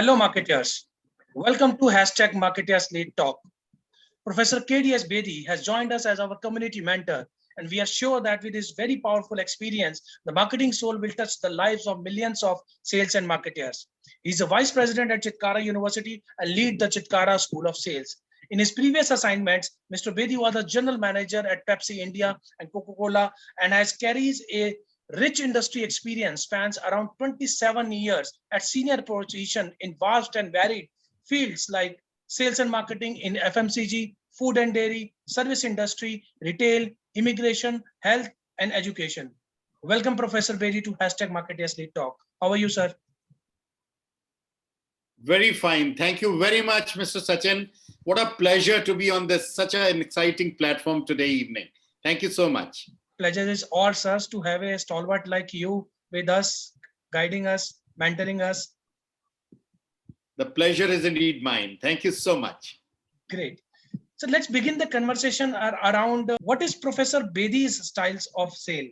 Hello, marketers. Welcome to hashtag Marketers Lead Talk. Professor KDS Bedi has joined us as our community mentor, and we are sure that with his very powerful experience, the marketing soul will touch the lives of millions of sales and marketers. He's a vice president at Chitkara University and lead the Chitkara School of Sales. In his previous assignments, Mr. Bedi was a general manager at Pepsi India and Coca-Cola and has carries a rich industry experience, spans around 27 years at senior position in vast and varied fields like sales and marketing in FMCG, food and dairy, service industry, retail, immigration, health, and education. Welcome, Professor Bedi, to hashtag Marketers Lead Talk. How are you, sir? Very fine. Thank you very much, Mr. Sachin. What a pleasure to be on this such an exciting platform today evening. Thank you so much. Pleasure is all, sirs, to have a stalwart like you with us, guiding us, mentoring us. The pleasure is indeed mine. Thank you so much. Great. So let's begin the conversation around what is Professor Bedi's styles of sale?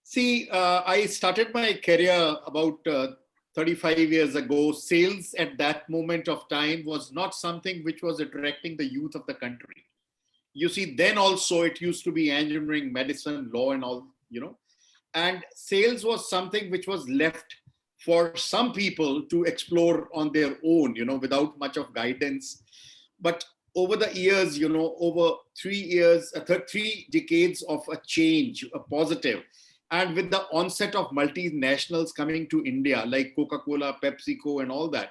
See, I started my career about 35 years ago. Sales at that moment of time was not something which was attracting the youth of the country. You see, then also it used to be engineering, medicine, law and all, and sales was something which was left for some people to explore on their own, without much of guidance. But over the years, over 3 decades of a change, a positive, and with the onset of multinationals coming to India, like Coca-Cola, PepsiCo and all that,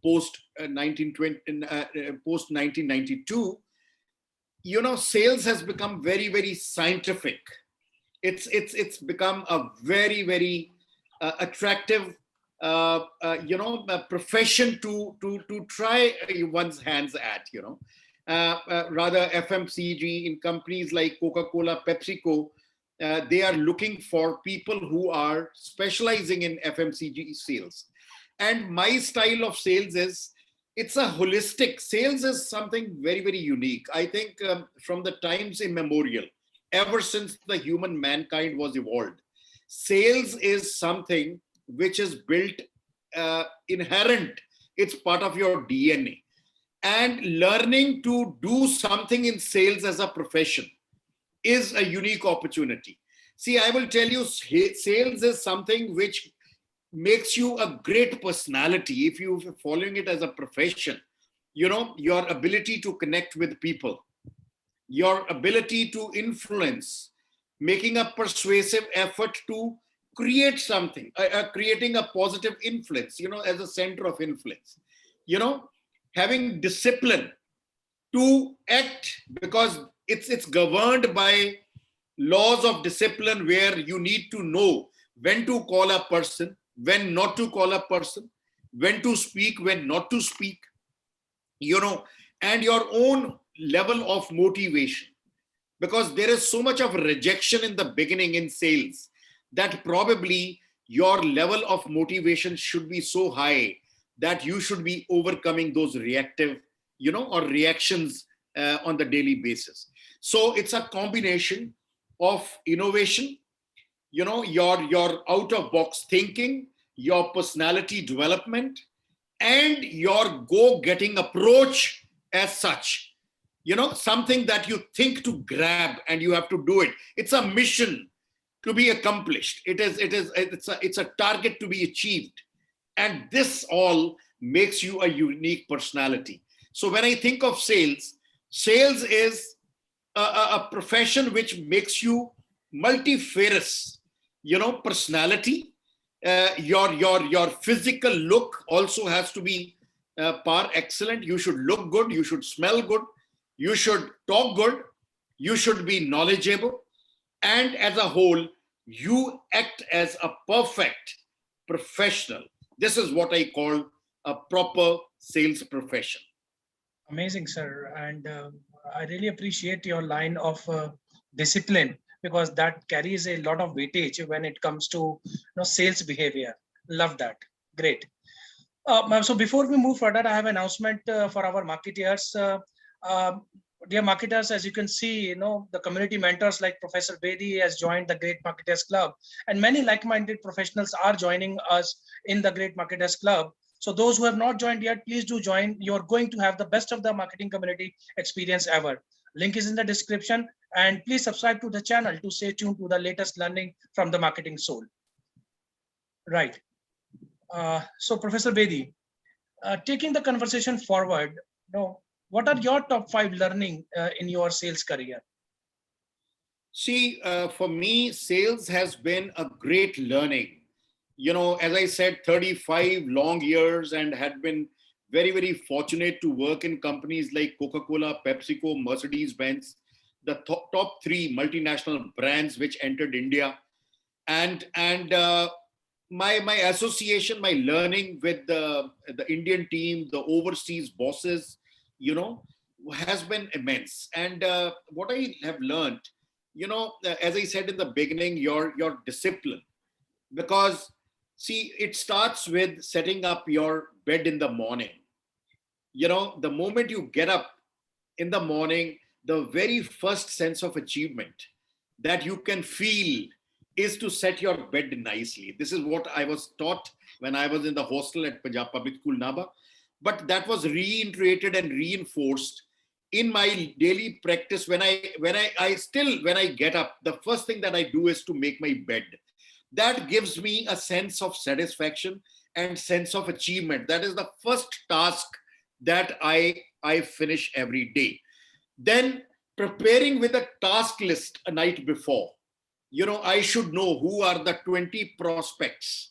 post 1992, sales has become very, very scientific. It's become a very, very attractive, a profession to try one's hands at. Rather FMCG in companies like Coca-Cola, PepsiCo, they are looking for people who are specializing in FMCG sales. And my style of sales is, it's a holistic. Sales is something very, very unique. I think from the times immemorial, ever since the human mankind was evolved, sales is something which is built inherent. It's part of your DNA. And learning to do something in sales as a profession is a unique opportunity. See, I will tell you, sales is something which makes you a great personality if you're following it as a profession. Your ability to connect with people, your ability to influence, making a persuasive effort to create something, creating a positive influence, as a center of influence, having discipline to act, because it's governed by laws of discipline, where you need to know when to call a person, when not to call a person, when to speak, when not to speak, and your own level of motivation. Because there is so much of rejection in the beginning in sales that probably your level of motivation should be so high that you should be overcoming those reactive, or reactions on the daily basis. So it's a combination of innovation, your out-of-box thinking, your personality development, and your go-getting approach as such. Something that you think to grab and you have to do it. It's a mission to be accomplished. It's a target to be achieved. And this all makes you a unique personality. So when I think of sales, sales is a profession which makes you multifarious, personality. Your physical look also has to be par excellent. You should look good, you should smell good, you should talk good, you should be knowledgeable, and as a whole, you act as a perfect professional. This is what I call a proper sales profession. Amazing, sir. And I really appreciate your line of discipline, because that carries a lot of weightage when it comes to sales behavior. Love that. Great. So before we move further, I have an announcement for our marketeers. Dear marketers, as you can see, the community mentors like Professor Bedi has joined the Great Marketers Club, and many like-minded professionals are joining us in the Great Marketers Club. So those who have not joined yet, please do join. You're going to have the best of the marketing community experience ever. Link is in the description, and please subscribe to the channel to stay tuned to the latest learning from the marketing soul. Right. So Professor Bedi, taking the conversation forward, what are your top 5 learning in your sales career? See, for me, sales has been a great learning. As I said, 35 long years, and had been very, very fortunate to work in companies like Coca-Cola, PepsiCo, Mercedes-Benz, the top 3 multinational brands which entered India. And my association, my learning with the Indian team, the overseas bosses, has been immense. And what I have learned, as I said in the beginning, your discipline, because see, it starts with setting up your bed in the morning. The moment you get up in the morning, the very first sense of achievement that you can feel is to set your bed nicely. This is what I was taught when I was in the hostel at Punjab Public School, Naba. But that was reiterated and reinforced in my daily practice. When I get up, the first thing that I do is to make my bed. That gives me a sense of satisfaction and sense of achievement. That is the first task that I finish every day. Then preparing with a task list a night before. I should know who are the 20 prospects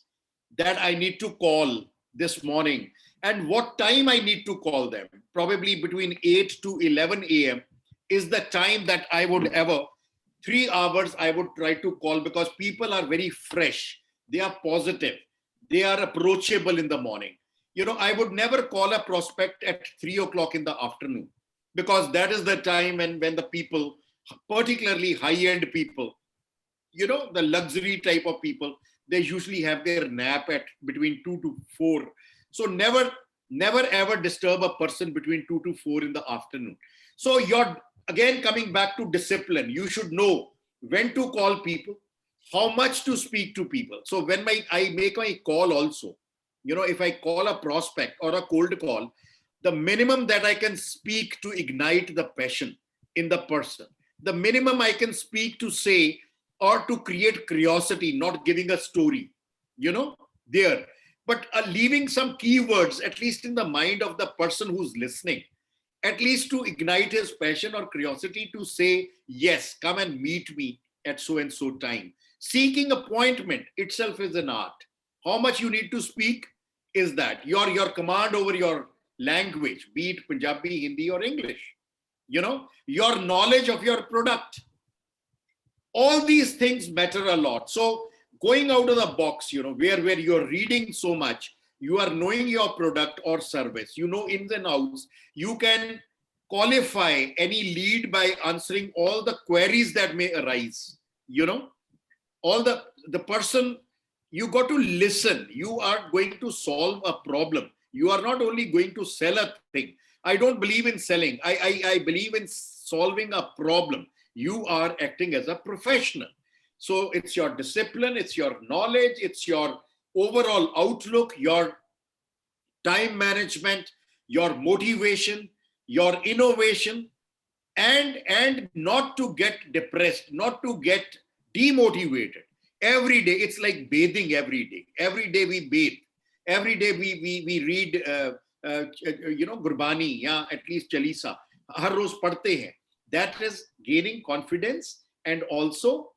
that I need to call this morning and what time I need to call them. Probably between 8 to 11 a.m. is the time that I would ever, 3 hours I would try to call, because people are very fresh. They are positive. They are approachable in the morning. I would never call a prospect at 3 o'clock in the afternoon, because that is the time when the people, particularly high-end people, the luxury type of people, they usually have their nap at between 2 to 4. So never ever disturb a person between 2 to 4 in the afternoon. So you're again coming back to discipline. You should know when to call people, how much to speak to people. So when I make my call also, if I call a prospect or a cold call, the minimum that I can speak to ignite the passion in the person, the minimum I can speak to say or to create curiosity, not giving a story, there. But leaving some keywords, at least in the mind of the person who's listening, at least to ignite his passion or curiosity to say, yes, come and meet me at so and so time. Seeking appointment itself is an art. How much you need to speak is that your command over your language, be it Punjabi, Hindi, or English, your knowledge of your product. All these things matter a lot. So going out of the box, where you're reading so much, you are knowing your product or service, ins and outs, you can qualify any lead by answering all the queries that may arise, all the person, you got to listen. You are going to solve a problem. You are not only going to sell a thing. I don't believe in selling. I believe in solving a problem. You are acting as a professional. So it's your discipline, it's your knowledge, it's your overall outlook, your time management, your motivation, your innovation, and not to get depressed, not to get demotivated. Every day, it's like bathing every day. Every day we bathe. Every day we read, Gurbani, yeah, at least Chalisa. Har roz padhte hain. That is gaining confidence and also,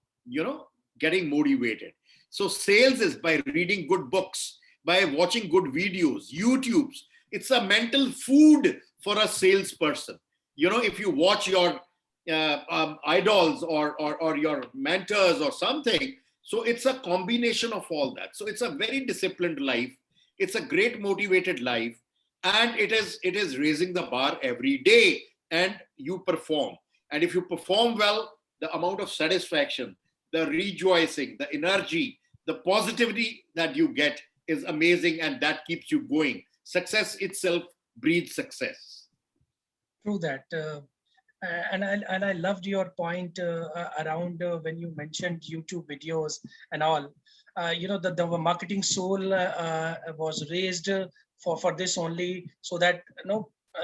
getting motivated. So sales is by reading good books, by watching good videos, YouTubes. It's a mental food for a salesperson. If you watch your idols or your mentors or something, so it's a combination of all that. So it's a very disciplined life. It's a great motivated life, and it is raising the bar every day, and you perform. And if you perform well, the amount of satisfaction, the rejoicing, the energy, the positivity that you get is amazing, and that keeps you going. Success itself breeds success. True that. And I loved your point around when you mentioned YouTube videos and all. The marketing soul was raised for this only, so that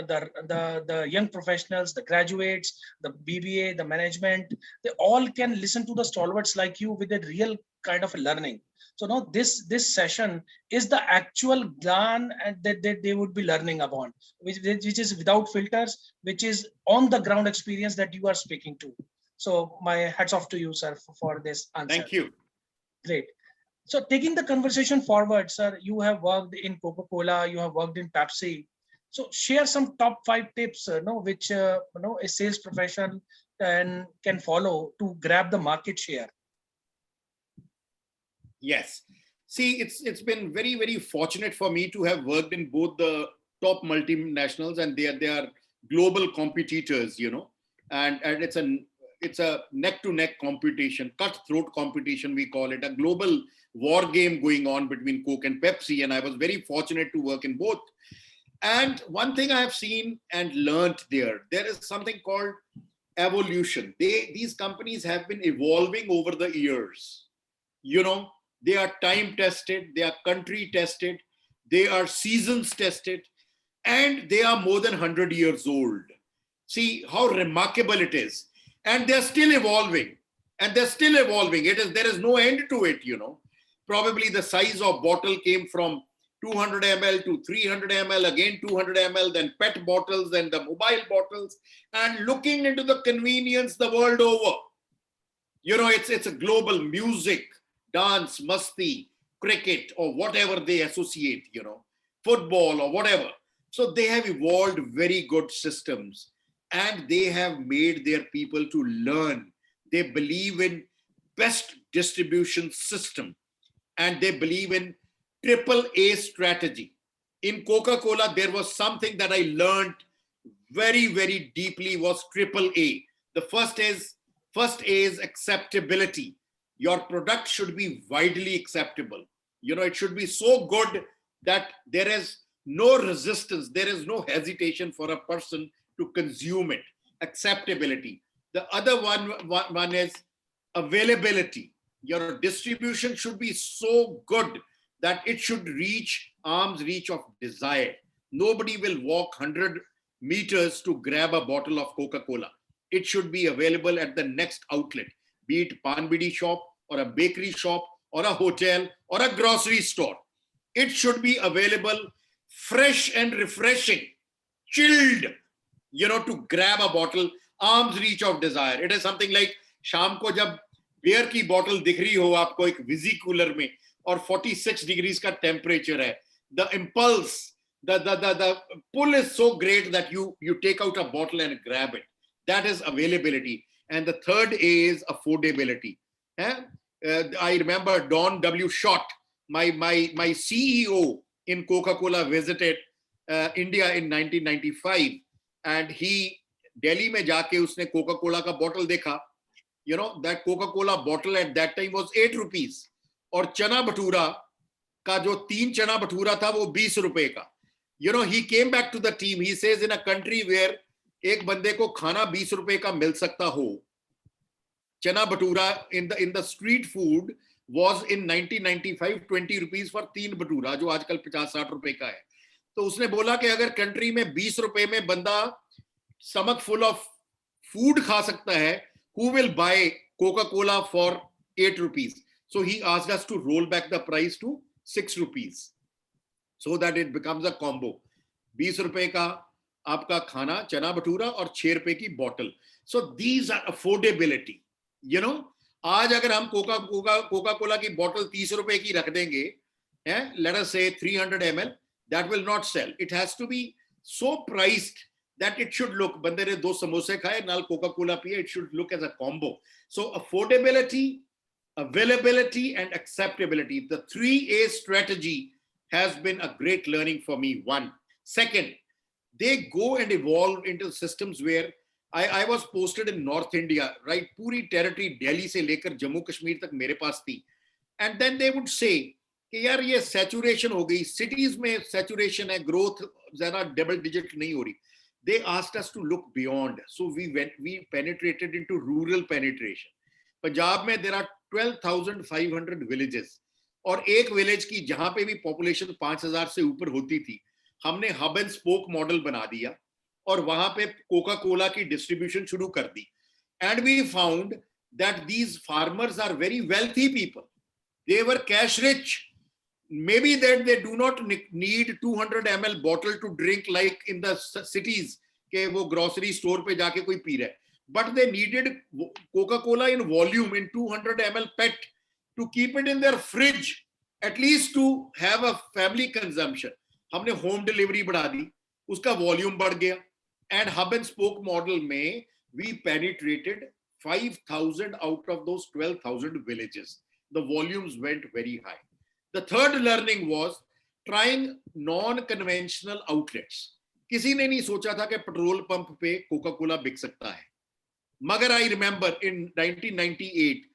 the young professionals, the graduates, the BBA, the management, they all can listen to the stalwarts like you with a real kind of learning. So now this session is the actual gyan and that they would be learning about, which is without filters, which is on the ground experience that you are speaking to. So my hats off to you, sir, for this answer. Thank you. Great. So taking the conversation forward, sir, you have worked in Coca-Cola, you have worked in Pepsi. So share some top 5 tips, which a sales professional can follow to grab the market share. Yes. See, it's been very, very fortunate for me to have worked in both the top multinationals, and they are global competitors, and it's a neck to neck competition, cutthroat competition, we call it, a global war game going on between Coke and Pepsi. And I was very fortunate to work in both. And one thing I have seen and learned there is something called evolution. These companies have been evolving over the years. They are time tested, they are country tested, they are seasons tested, and they are more than 100 years old. See how remarkable it is. And they're still evolving. There is no end to it, Probably the size of bottle came from 200 ml to 300 ml, again 200 ml, then PET bottles, then the mobile bottles, and looking into the convenience the world over. It's a global music, dance, masti, cricket, or whatever they associate, football or whatever. So they have evolved very good systems, and they have made their people to learn. They believe in best distribution system, and they believe in AAA strategy. In Coca-Cola, there was something that I learned very, very deeply was AAA. The first A is acceptability. Your product should be widely acceptable. It should be so good that there is no resistance, there is no hesitation for a person to consume it. Acceptability. The other one is availability. Your distribution should be so good that it should reach arm's reach of desire. Nobody will walk 100 meters to grab a bottle of Coca-Cola. It should be available at the next outlet, be it pan bidi shop or a bakery shop or a hotel or a grocery store. It should be available fresh and refreshing, chilled, to grab a bottle, arm's reach of desire. It is something like शाम को जब beer की bottle दिख रही हो आपको एक विजी cooler में और 46 degrees का टेम्परेचर है, the impulse, the pull is so great that you take out a bottle and grab it. That is availability. And the third A is affordability. I remember Don W. Schott, my CEO in Coca-Cola, visited India in 1995, and he Delhi में जाके उसने Coca-Cola का bottle देखा. That Coca-Cola bottle at that time was 8 rupees. और चना भटूरा का जो 3 चना भटूरा था वो 20 रुपए का. He came back to the team. He says, in a country where एक बंदे को खाना 20 रुपए का मिल सकता हो, चना bhatura in the street food was in 1995 20 rupees for 3 bhatura, जो आजकल 50-60 रुपए का है. तो उसने बोला कि अगर कंट्री में 20 रुपए में बंदा stomach full of food खा सकता है, who will buy Coca-Cola for 8 rupees? So he asked us to roll back the price to 6 rupees so that it becomes a combo. 20 रुपए का आपका खाना चना भटूरा और 6 रुपए की bottle. So these are affordability. आज अगर हम कोका-कोला की बॉटल 30 रुपए की रख देंगे, let us say 300 ml, that will not sell. It has to be so priced that it should look, बंदे ने 2 समोसे खाए नाल कोका-कोला पिए, it should look as a combo. So affordability, availability, and acceptability, the 3A strategy has been a great learning for me. One. Second, they go and evolve into systems where I was posted in North India, right? पूरी territory Delhi से लेकर जम्मू कश्मीर तक मेरे पास थी. And then they would say कि यार ये saturation हो गई, cities में saturation है, growth ज़्यादा double digit नहीं हो रही. they asked us to look beyond. So we penetrated into rural penetration. Punjab mein there are 12,500 villages. और एक विलेज की जहां पे भी पॉपुलेशन 5,000 से ऊपर होती थी, हमने हब एंड स्पोक मॉडल बना दिया और वहां पे कोका कोला की डिस्ट्रीब्यूशन शुरू कर दी. And we found that these farmers are very wealthy people. They were cash rich. Maybe that they do not need 200 ml bottle to drink like in the cities के वो grocery store पे जाके कोई P रहा है. But they needed Coca-Cola in volume in 200 ml PET to keep it in their fridge, at least to have a family consumption. हमने home delivery बढ़ा दी, उसका volume बढ़ गया. And hub and spoke model में we penetrated 5,000 out of those 12,000 villages. The volumes went very high. The third learning was trying non-conventional outlets. किसी ने नहीं सोचा था कि पेट्रोल पंप पे कोका कोला बिक सकता है. मगर I remember in 1998,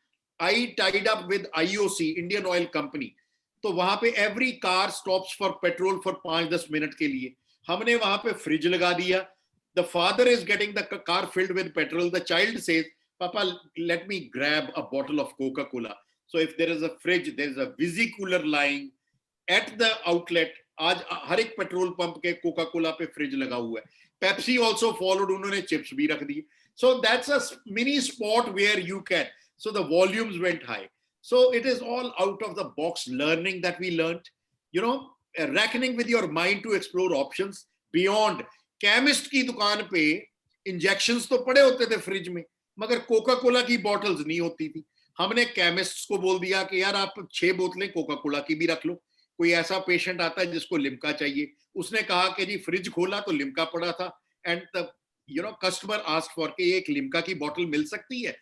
I tied up with IOC, Indian Oil Company. तो वहां पे every car stops for petrol for 5-10 minute के लिए. हमने वहां पे फ्रिज लगा दिया. The father is getting the car filled with petrol. The child says, Papa, let me grab a bottle of Coca-Cola. So if there is a fridge, there is a visi cooler lying at the outlet. आज हर एक petrol pump के Coca Cola पे fridge लगा हुआ है. Pepsi also followed, उन्होंने chips भी रख दी. So that's a mini spot where you can. So the volumes went high. So it is all out of the box learning that we learned. You know, reckoning with your mind to explore options beyond. Chemist की दुकान पे injections तो पड़े होते थे fridge में, मगर Coca Cola की bottles नहीं होती थी. हमने केमिस्ट्स को बोल दिया कि यार आप 6 बोतलें कोका कोला की भी रख लो. कोई ऐसा पेशेंट आता है जिसको लिम्का चाहिए, उसने कहा कि जी फ्रिज खोला तो लिम्का पड़ा था. And the customer asked for कि एक लिम्का की बोतल मिल सकती है.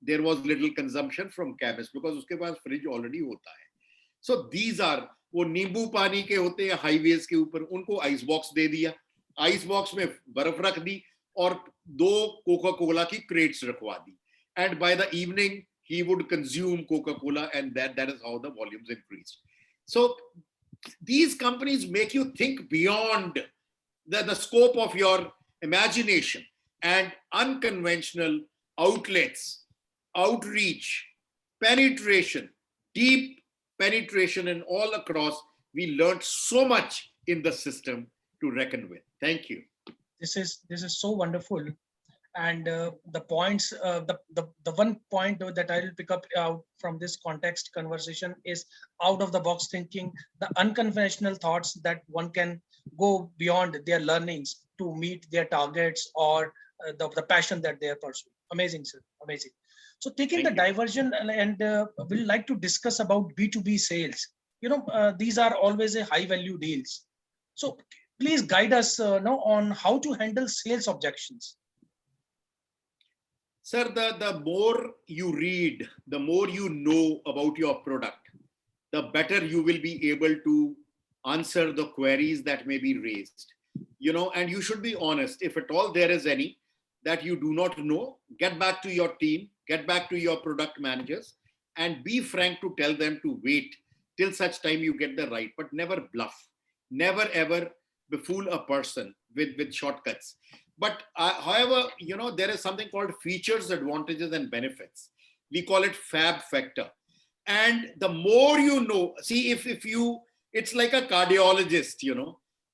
There was little consumption from chemist because उसके पास फ्रिज ऑलरेडी होता है. सो दीज आर, वो नींबू पानी के होते हैं हाईवेज के ऊपर, उनको आइस बॉक्स दे दिया. आइस बॉक्स में बर्फ रख दी और 2 कोका कोला की क्रेट्स रखवा दी. And by the evening he would consume Coca-Cola, and that is how the volumes increased. So these companies make you think beyond the scope of your imagination, and unconventional outlets, outreach, penetration, deep penetration, and all across. We learned so much in the system to reckon with. Thank you. This is so wonderful. And the points, the one point that I will pick up out from this context conversation is out of the box thinking, the unconventional thoughts that one can go beyond their learnings to meet their targets or the passion that they are pursuing. Amazing, sir. Amazing. So taking the diversion, and we'll like to discuss about B2B sales. These are always a high value deals. So please guide us on how to handle sales objections. Sir, the more you read, the more you know about your product, the better you will be able to answer the queries that may be raised. And you should be honest. If at all there is any that you do not know, get back to your team, get back to your product managers, and be frank to tell them to wait till such time you get the right, but never bluff. Never ever befool a person with shortcuts. But however, there is something called features, advantages, and benefits. We call it FAB factor. And the more you know, see, if you, it's like a cardiologist,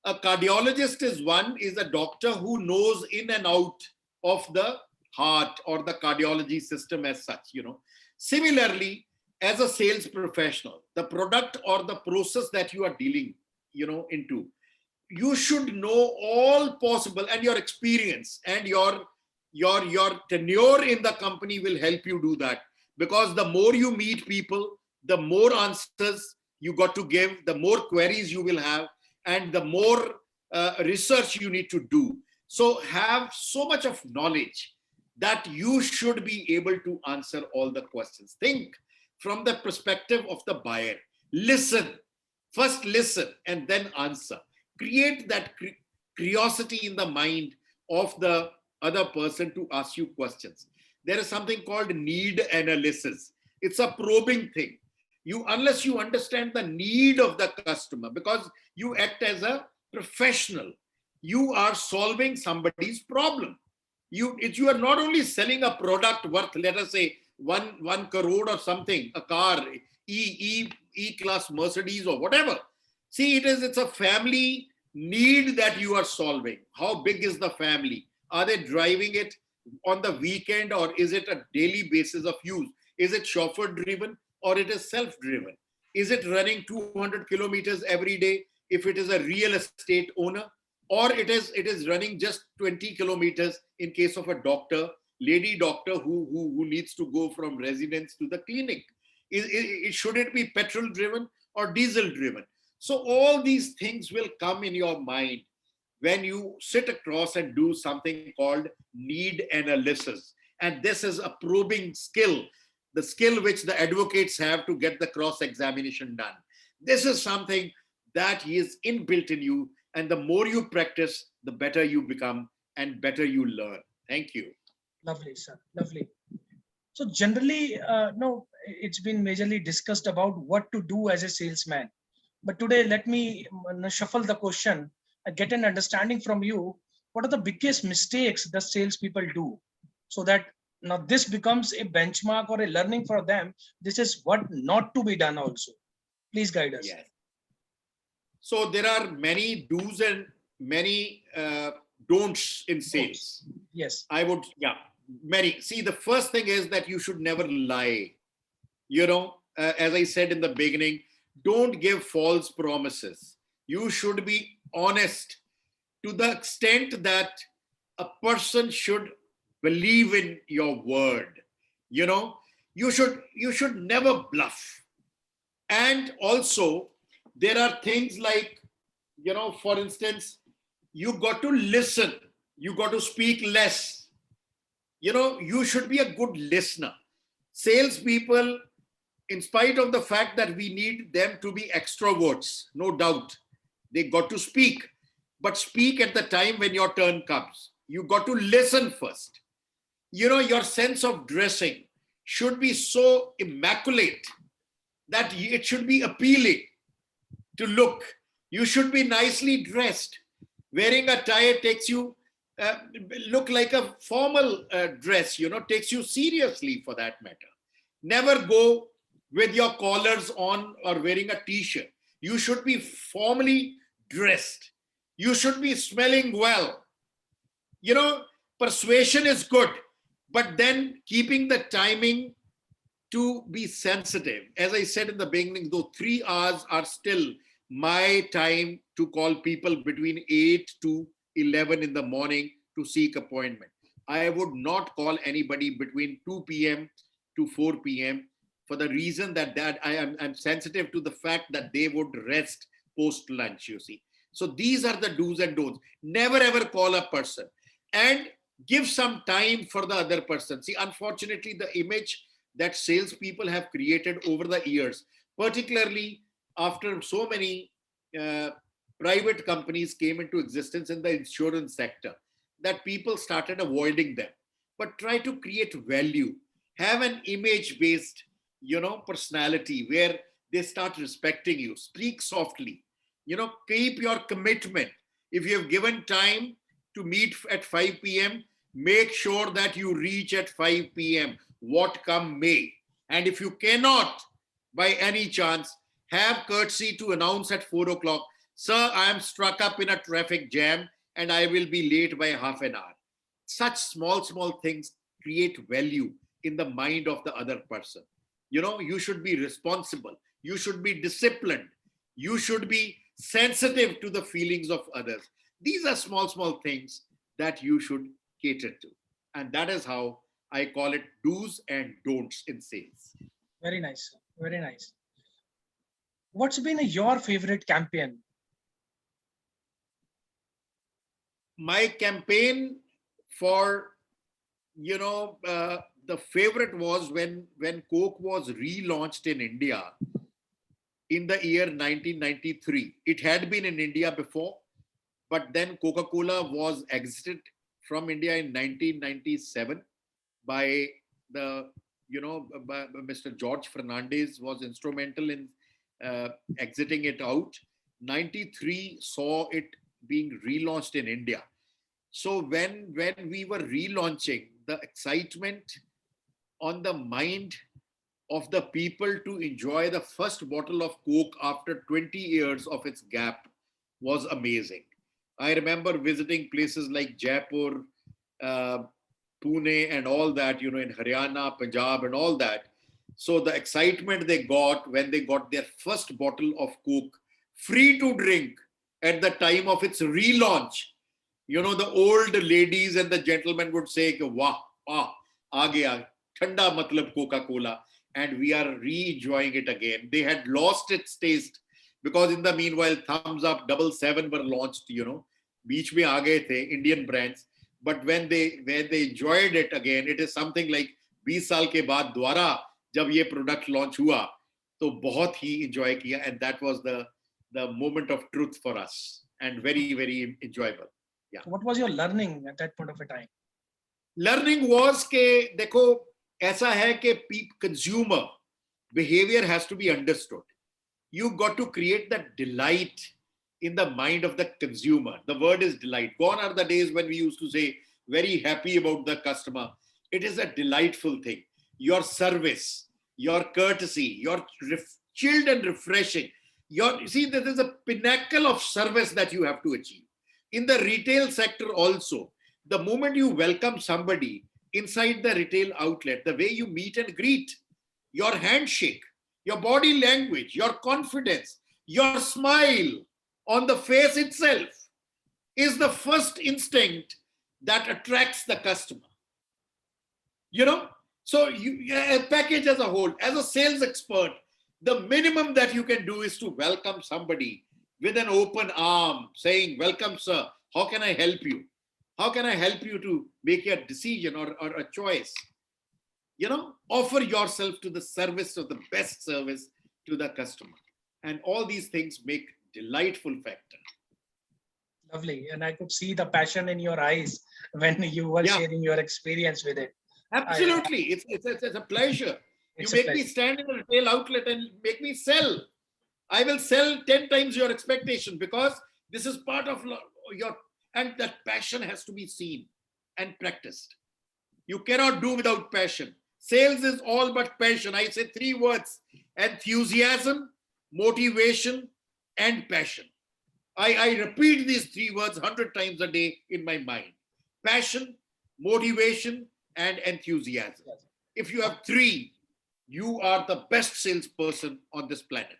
a cardiologist is a doctor who knows in and out of the heart or the cardiology system as such, Similarly, as a sales professional, the product or the process that you are dealing, into, you should know all possible, and your experience and your tenure in the company will help you do that. Because the more you meet people, the more answers you got to give, the more queries you will have, and the more research you need to do. So have so much of knowledge that you should be able to answer all the questions. Think from the perspective of the buyer. Listen. First listen and then answer. Create that curiosity in the mind of the other person to ask you questions. There is something called need analysis. It's a probing thing. Unless you understand the need of the customer, because you act as a professional, you are solving somebody's problem. You are not only selling a product worth, let us say, one crore or something, a car, E class Mercedes or whatever. See, it's a family need that you are solving. How big is the family? Are they driving it on the weekend, or is it a daily basis of use? Is it chauffeur driven or it is self driven? Is it running 200 kilometers every day if it is a real estate owner, or it is running just 20 kilometers in case of a doctor, lady doctor who needs to go from residence to the clinic? Should it be petrol driven or diesel driven? So all these things will come in your mind when you sit across and do something called need analysis. And this is a probing skill, the skill which the advocates have to get the cross examination done. This is something that is inbuilt in you. And the more you practice, the better you become and better you learn. Thank you. Lovely, sir. Lovely. So generally, no, it's been majorly discussed about what to do as a salesman. But today, let me shuffle the question and get an understanding from you. What are the biggest mistakes the salespeople do, so that now this becomes a benchmark or a learning for them? This is what not to be done also. Please guide us. Yes. So there are many do's and many don'ts in sales. Yes. Many. See, the first thing is that you should never lie. As I said in the beginning, don't give false promises. You should be honest to the extent that a person should believe in your word. You should never bluff. And also, there are things like, for instance, you got to listen. You got to speak less. You should be a good listener. Salespeople, in spite of the fact that we need them to be extroverts, no doubt, they got to speak, but speak at the time when your turn comes. You got to listen first. Your sense of dressing should be so immaculate that it should be appealing to look. You should be nicely dressed. Wearing a tie takes you look like a formal dress, takes you seriously for that matter. Never go with your collars on or wearing a t-shirt. You should be formally dressed. You should be smelling well. Persuasion is good, but then keeping the timing to be sensitive. As I said in the beginning, though 3 hours are still my time to call people between 8 to 11 in the morning to seek appointment. I would not call anybody between 2 p.m. to 4 p.m. for the reason that I'm sensitive to the fact that they would rest post lunch, you see. So these are the do's and don'ts. Never ever call a person and give some time for the other person. See, unfortunately, the image that salespeople have created over the years, particularly after so many private companies came into existence in the insurance sector, that people started avoiding them. But try to create value. Have an image-based, personality where they start respecting you. Speak softly. Keep your commitment. If you have given time to meet at 5 p.m., make sure that you reach at 5 p.m., what come may. And if you cannot, by any chance, have courtesy to announce at 4 o'clock, sir, I am struck up in a traffic jam and I will be late by half an hour. Such small things create value in the mind of the other person. You should be responsible. You should be disciplined. You should be sensitive to the feelings of others. These are small things that you should cater to. And that is how I call it do's and don'ts in sales. Very nice. Very nice. What's been your favorite campaign? My campaign for, the favorite was when Coke was relaunched in India in the year 1993. It had been in India before, but then Coca-Cola was exited from India in 1997 by the, by Mr. George Fernandez was instrumental in exiting it out. 93 saw it being relaunched in India. So when we were relaunching, the excitement on the mind of the people to enjoy the first bottle of Coke after 20 years of its gap was amazing. I remember visiting places like Jaipur, uh, Pune, and all that, in Haryana, Punjab, and all that. So the excitement they got when they got their first bottle of Coke free to drink at the time of its relaunch, the old ladies and the gentlemen would say, wow, aa gaya, thanda matlab Coca-Cola, and we are re-enjoying it again. They had lost its taste because in the meanwhile, Thumbs Up, Double Seven were launched, beach mein aa gaye the, Indian brands. But when they enjoyed it again, it is something like 20 साल के बाद दोबारा जब ये product launch हुआ, तो बहुत ही enjoy किया, and that was the moment of truth for us, and very, very enjoyable. Yeah. What was your learning at that point of a time? Learning was कि देखो ऐसा है कि consumer behavior has to be understood. You got to create that delight in the mind of the consumer. The word is delight. Gone are the days when we used to say very happy about the customer. It is a delightful thing. Your service, your courtesy, your chilled and refreshing. See, there is a pinnacle of service that you have to achieve. In the retail sector also, the moment you welcome somebody inside the retail outlet, the way you meet and greet, your handshake, your body language, your confidence, your smile on the face itself is the first instinct that attracts the customer. So a package as a whole, as a sales expert, the minimum that you can do is to welcome somebody with an open arm, saying, welcome, sir, how can I help you? How can I help you to make a decision or a choice? Offer yourself to the service of the best service to the customer. And all these things make delightful factor. Lovely. And I could see the passion in your eyes when you were sharing your experience with it. Absolutely. It's a pleasure. You make me stand in a retail outlet and make me sell. I will sell 10 times your expectation because this is part of your, and that passion has to be seen and practiced. You cannot do without passion. Sales is all but passion. I say 3 words: enthusiasm, motivation, and passion. I repeat these 3 words 100 times a day in my mind. Passion, motivation, and enthusiasm. If you have 3, you are the best salesperson on this planet.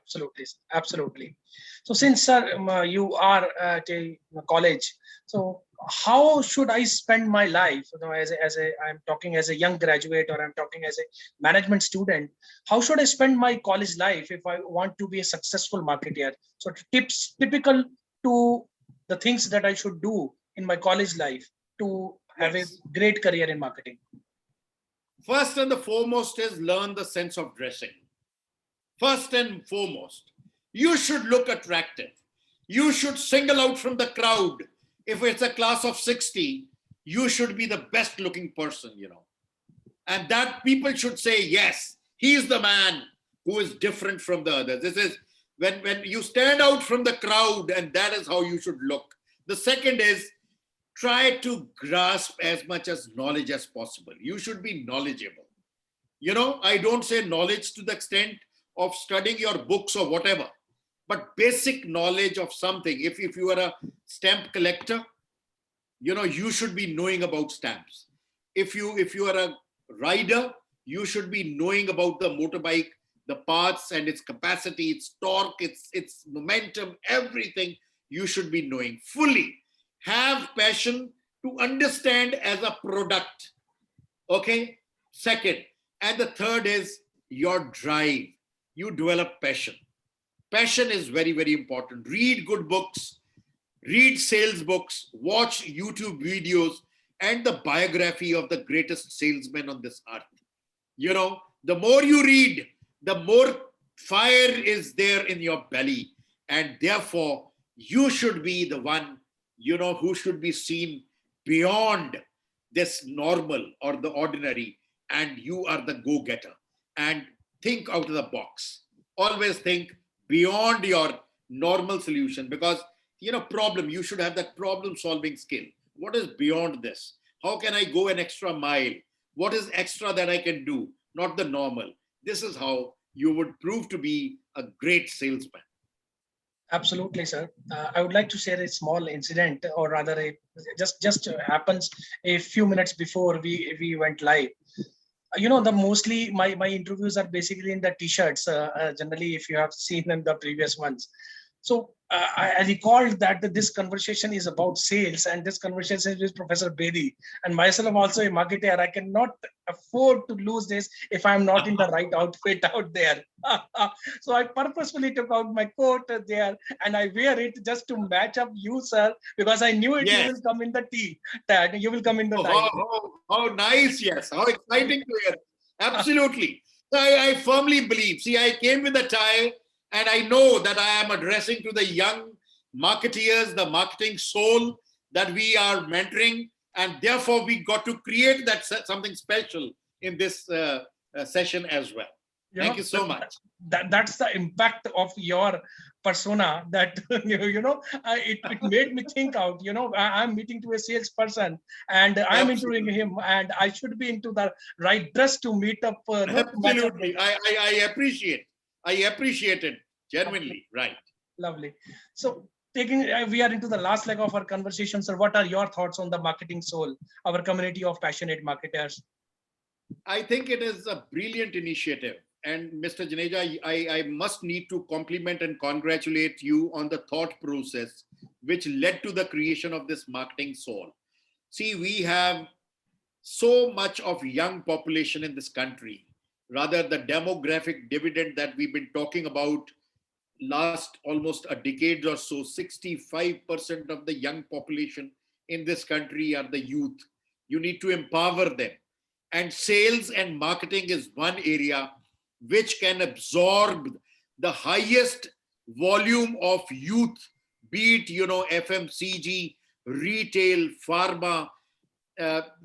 Absolutely, absolutely. So since sir, you are at a college, so how should I spend my life? I'm talking as a young graduate, or I'm talking as a management student. How should I spend my college life if I want to be a successful marketer? So tips typical to the things that I should do in my college life to have a great career in marketing. First and the foremost is learn the sense of dressing. First and foremost, you should look attractive. You should single out from the crowd. If it's a class of 60, you should be the best looking person, And that people should say, yes, he's the man who is different from the others. This is when you stand out from the crowd, and that is how you should look. The second is try to grasp as much as knowledge as possible. You should be knowledgeable. I don't say knowledge to the extent of studying your books or whatever, but basic knowledge of something. If you are a stamp collector, you should be knowing about stamps. If you are a rider, you should be knowing about the motorbike, the parts and its capacity, its torque, its momentum, everything you should be knowing fully. Have passion to understand as a product. Okay. Second, and the third is your drive. You develop passion. Passion is very, very important. Read good books, read sales books, watch YouTube videos, and the biography of the greatest salesman on this earth. The more you read, the more fire is there in your belly. And therefore, you should be the one, who should be seen beyond this normal or the ordinary. And you are the go-getter. And think out of the box. Always think beyond your normal solution, because problem. You should have that problem solving skill. What is beyond this? How can I go an extra mile? What is extra that I can do? Not the normal. This is how you would prove to be a great salesman. Absolutely, sir. I would like to share a small incident, or rather, just happens a few minutes before we went live. The mostly my interviews are basically in the t-shirts. Generally, if you have seen in the previous ones. So I recalled that this conversation is about sales, and this conversation is with Professor Bedi, and myself also a marketer. I cannot afford to lose this if I'm not in the right outfit out there. So I purposefully took out my coat there, and I wear it just to match up you, sir, because I knew it. Yes. You will come in the tee, that you will come in the tie. How nice, yes. How exciting to hear. Absolutely. I firmly believe. See, I came with a tie, and I know that I am addressing to the young marketeers, the marketing soul that we are mentoring. And therefore, we got to create that something special in this session as well. Thank you so much. That's the impact of your persona, that it made me think out. I'm meeting to a salesperson, and I'm interviewing him, and I should be into the right dress to meet up. Absolutely, I appreciate it genuinely. Right. Lovely. So we are into the last leg of our conversation, sir. What are your thoughts on the marketing soul, our community of passionate marketers? I think it is a brilliant initiative. And Mr. Janeja, I must need to compliment and congratulate you on the thought process which led to the creation of this marketing soul. See, we have so much of young population in this country. Rather, the demographic dividend that we've been talking about last almost a decade or so, 65% of the young population in this country are the youth. You need to empower them. And sales and marketing is one area which can absorb the highest volume of youth, be it, FMCG, retail, pharma,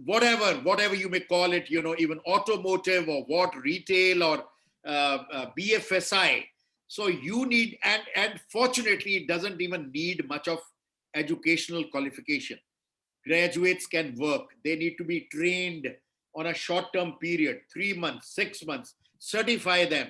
whatever you may call it, even automotive or what, retail or BFSI. So you need, and fortunately, it doesn't even need much of educational qualification. Graduates can work. They need to be trained on a short-term period, 3 months, 6 months, certify them,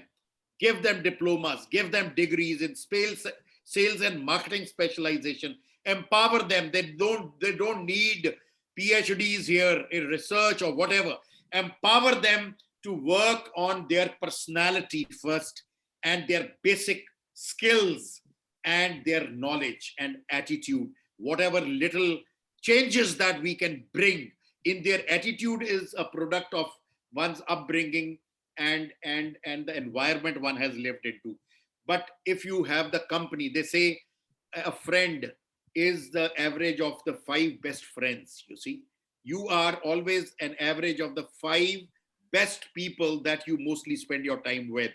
give them diplomas, give them degrees in sales and marketing specialization, empower them. They don't need PhDs here in research or whatever. Empower them to work on their personality first, and their basic skills and their knowledge and attitude. Whatever little changes that we can bring in their attitude is a product of one's upbringing and the environment one has lived into. But if you have the company, they say a friend is the average of the 5 best friends. You see, you are always an average of the 5 best people that you mostly spend your time with.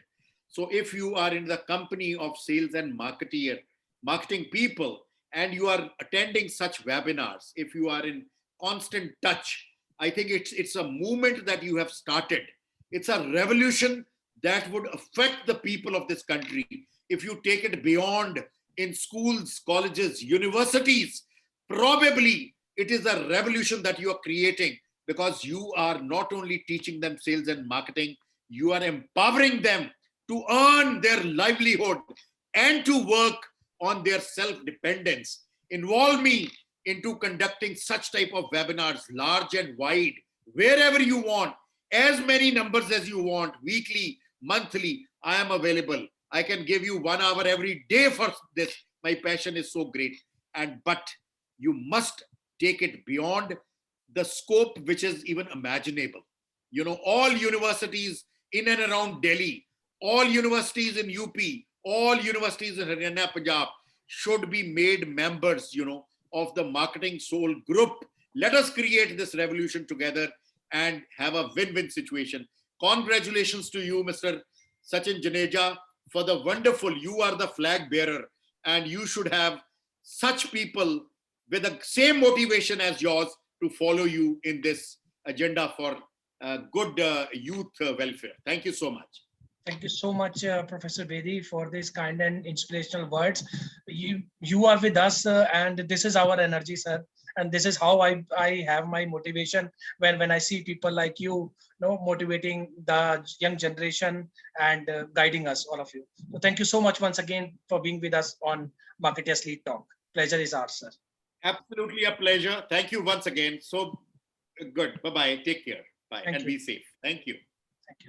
So if you are in the company of sales and marketing people, and you are attending such webinars, if you are in constant touch, I think it's a movement that you have started. It's a revolution that would affect the people of this country. If you take it beyond in schools, colleges, universities, probably it is a revolution that you are creating, because you are not only teaching them sales and marketing, you are empowering them to earn their livelihood and to work on their self-dependence. Involve me into conducting such type of webinars, large and wide, wherever you want, as many numbers as you want, weekly, monthly. I am available. I can give you 1 hour every day for this. My passion is so great. But you must take it beyond the scope which is even imaginable. All universities in and around Delhi, all universities in UP, all universities in Haryana, Punjab should be made members, of the Marketing Soul group. Let us create this revolution together and have a win-win situation. Congratulations to you, Mr. Sachin Janeja, for the wonderful, you are the flag bearer, and you should have such people with the same motivation as yours to follow you in this agenda for good youth welfare. Thank you so much. Thank you so much, Professor Bedi, for these kind and inspirational words. You are with us, and this is our energy, sir. And this is how I have my motivation when I see people like you know, motivating the young generation and guiding us, all of you. So thank you so much once again for being with us on Marketeers Lead Talk. Pleasure is ours, sir. Absolutely a pleasure. Thank you once again. So good. Bye-bye. Take care. Bye. Thank And you. be safe. Thank you. Thank you.